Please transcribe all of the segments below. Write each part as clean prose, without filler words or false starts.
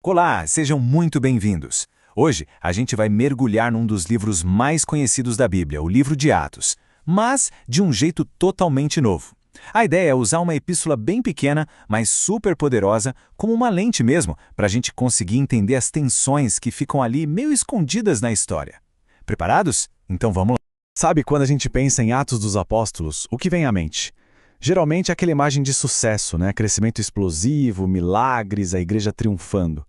Olá, sejam muito bem-vindos. Hoje a gente vai mergulhar num dos livros mais conhecidos da Bíblia, o livro de Atos, mas de um jeito totalmente novo. A ideia é usar uma epístola bem pequena, mas super poderosa, como uma lente mesmo, para a gente conseguir entender as tensões que ficam ali meio escondidas na história. Preparados? Então vamos lá. Sabe, quando a gente pensa em Atos dos Apóstolos, o que vem à mente? Geralmente é aquela imagem de sucesso, né? Crescimento explosivo, milagres, a igreja triunfando.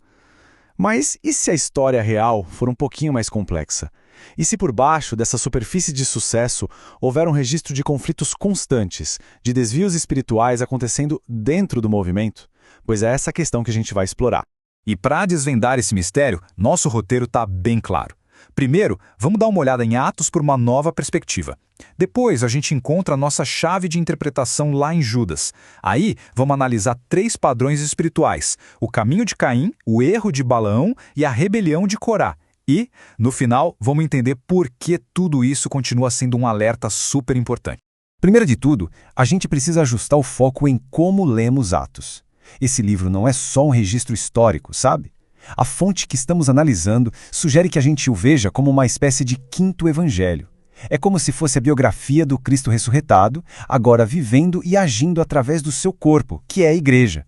Mas e se a história real for um pouquinho mais complexa? E se por baixo dessa superfície de sucesso houver um registro de conflitos constantes, de desvios espirituais acontecendo dentro do movimento? Pois é essa a questão que a gente vai explorar. E para desvendar esse mistério, nosso roteiro está bem claro. Primeiro, vamos dar uma olhada em Atos por uma nova perspectiva. Depois, a gente encontra a nossa chave de interpretação lá em Judas. Aí, vamos analisar 3 padrões espirituais: o caminho de Caim, o erro de Balaão e a rebelião de Corá. E, no final, vamos entender por que tudo isso continua sendo um alerta super importante. Primeiro de tudo, a gente precisa ajustar o foco em como lemos Atos. Esse livro não é só um registro histórico, sabe? A fonte que estamos analisando sugere que a gente o veja como uma espécie de quinto evangelho. É como se fosse a biografia do Cristo ressurretado, agora vivendo e agindo através do seu corpo, que é a igreja.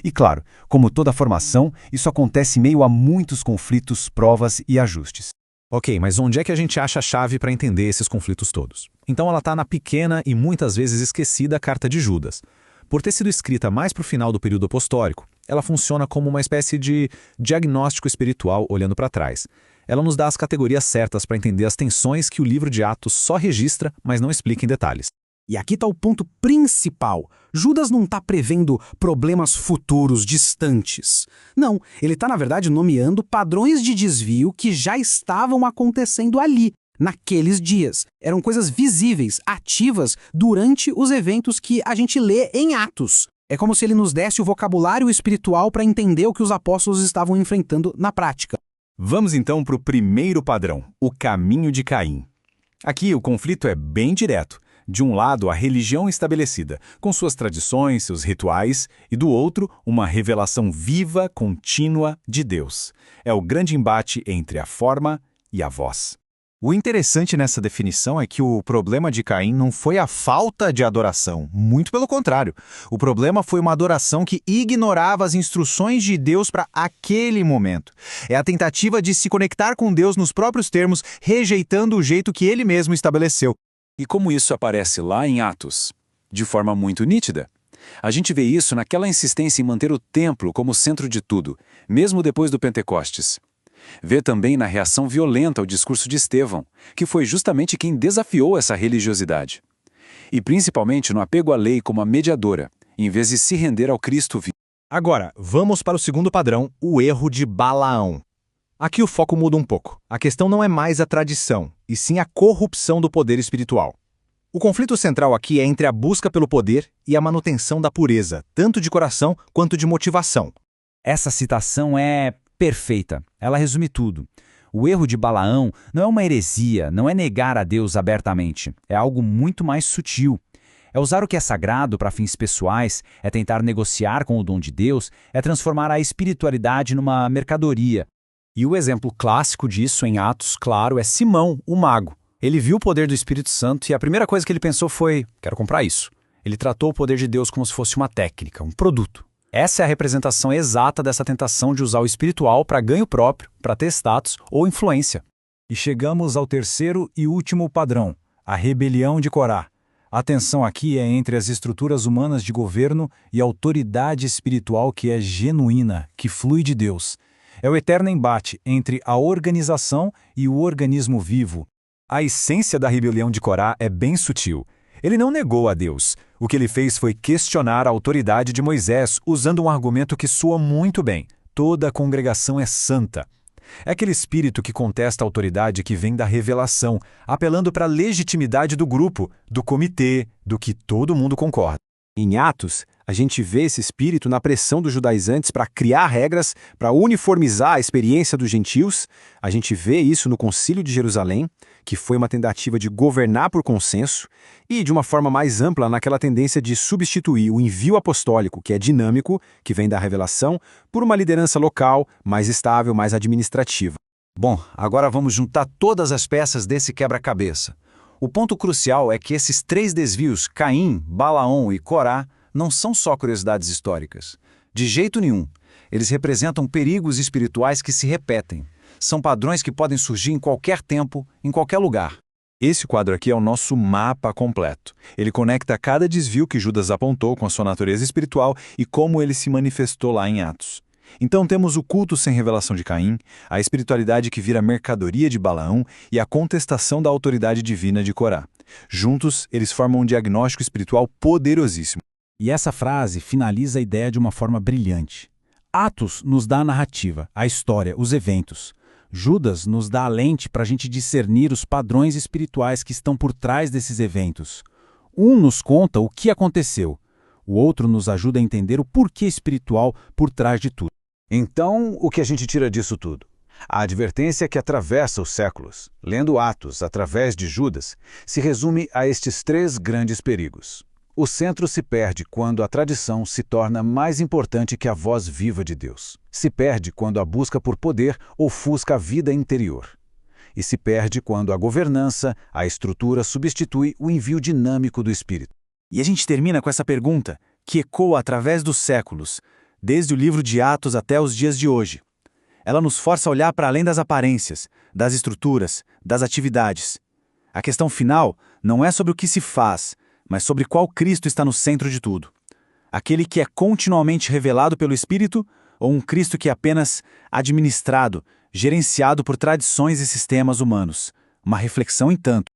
E claro, como toda formação, isso acontece em meio a muitos conflitos, provas e ajustes. Ok, mas onde é que a gente acha a chave para entender esses conflitos todos? Então ela está na pequena e muitas vezes esquecida carta de Judas. Por ter sido escrita mais para o final do período apostólico, ela funciona como uma espécie de diagnóstico espiritual olhando para trás. Ela nos dá as categorias certas para entender as tensões que o livro de Atos só registra, mas não explica em detalhes. E aqui está o ponto principal. Judas não está prevendo problemas futuros, distantes. Não, ele está, na verdade, nomeando padrões de desvio que já estavam acontecendo ali, naqueles dias. Eram coisas visíveis, ativas, durante os eventos que a gente lê em Atos. É como se ele nos desse o vocabulário espiritual para entender o que os apóstolos estavam enfrentando na prática. Vamos então para o primeiro padrão, o caminho de Caim. Aqui o conflito é bem direto. De um lado, a religião estabelecida, com suas tradições, seus rituais, e do outro, uma revelação viva, contínua de Deus. É o grande embate entre a forma e a voz. O interessante nessa definição é que o problema de Caim não foi a falta de adoração, muito pelo contrário. O problema foi uma adoração que ignorava as instruções de Deus para aquele momento. É a tentativa de se conectar com Deus nos próprios termos, rejeitando o jeito que ele mesmo estabeleceu. E como isso aparece lá em Atos? De forma muito nítida. A gente vê isso naquela insistência em manter o templo como centro de tudo, mesmo depois do Pentecostes. Vê também na reação violenta ao discurso de Estevão, que foi justamente quem desafiou essa religiosidade. E principalmente no apego à lei como a mediadora, em vez de se render ao Cristo vivo. Agora, vamos para o segundo padrão, o erro de Balaão. Aqui o foco muda um pouco. A questão não é mais a tradição, e sim a corrupção do poder espiritual. O conflito central aqui é entre a busca pelo poder e a manutenção da pureza, tanto de coração quanto de motivação. Essa citação é perfeita. Ela resume tudo. O erro de Balaão não é uma heresia, não é negar a Deus abertamente. É algo muito mais sutil. É usar o que é sagrado para fins pessoais, é tentar negociar com o dom de Deus, é transformar a espiritualidade numa mercadoria. E o exemplo clássico disso em Atos, claro, é Simão, o mago. Ele viu o poder do Espírito Santo e a primeira coisa que ele pensou foi: quero comprar isso. Ele tratou o poder de Deus como se fosse uma técnica, um produto. Essa é a representação exata dessa tentação de usar o espiritual para ganho próprio, para ter status ou influência. E chegamos ao terceiro e último padrão, a rebelião de Corá. A tensão aqui é entre as estruturas humanas de governo e a autoridade espiritual que é genuína, que flui de Deus. É o eterno embate entre a organização e o organismo vivo. A essência da rebelião de Corá é bem sutil. Ele não negou a Deus. O que ele fez foi questionar a autoridade de Moisés, usando um argumento que soa muito bem: toda a congregação é santa. É aquele espírito que contesta a autoridade que vem da revelação, apelando para a legitimidade do grupo, do comitê, do que todo mundo concorda. Em Atos, a gente vê esse espírito na pressão dos judaizantes para criar regras, para uniformizar a experiência dos gentios. A gente vê isso no Concílio de Jerusalém, que foi uma tentativa de governar por consenso, e de uma forma mais ampla naquela tendência de substituir o envio apostólico, que é dinâmico, que vem da revelação, por uma liderança local, mais estável, mais administrativa. Bom, agora vamos juntar todas as peças desse quebra-cabeça. O ponto crucial é que esses 3 desvios, Caim, Balaão e Corá, não são só curiosidades históricas. De jeito nenhum. Eles representam perigos espirituais que se repetem. São padrões que podem surgir em qualquer tempo, em qualquer lugar. Esse quadro aqui é o nosso mapa completo. Ele conecta cada desvio que Judas apontou com a sua natureza espiritual e como ele se manifestou lá em Atos. Então temos o culto sem revelação de Caim, a espiritualidade que vira mercadoria de Balaão e a contestação da autoridade divina de Corá. Juntos, eles formam um diagnóstico espiritual poderosíssimo. E essa frase finaliza a ideia de uma forma brilhante. Atos nos dá a narrativa, a história, os eventos. Judas nos dá a lente para a gente discernir os padrões espirituais que estão por trás desses eventos. Um nos conta o que aconteceu, o outro nos ajuda a entender o porquê espiritual por trás de tudo. Então, o que a gente tira disso tudo? A advertência que atravessa os séculos, lendo Atos através de Judas, se resume a estes 3 grandes perigos. O centro se perde quando a tradição se torna mais importante que a voz viva de Deus. Se perde quando a busca por poder ofusca a vida interior. E se perde quando a governança, a estrutura substitui o envio dinâmico do Espírito. E a gente termina com essa pergunta, que ecoa através dos séculos, desde o livro de Atos até os dias de hoje. Ela nos força a olhar para além das aparências, das estruturas, das atividades. A questão final não é sobre o que se faz, mas sobre qual Cristo está no centro de tudo. Aquele que é continuamente revelado pelo Espírito ou um Cristo que é apenas administrado, gerenciado por tradições e sistemas humanos. Uma reflexão em tanto.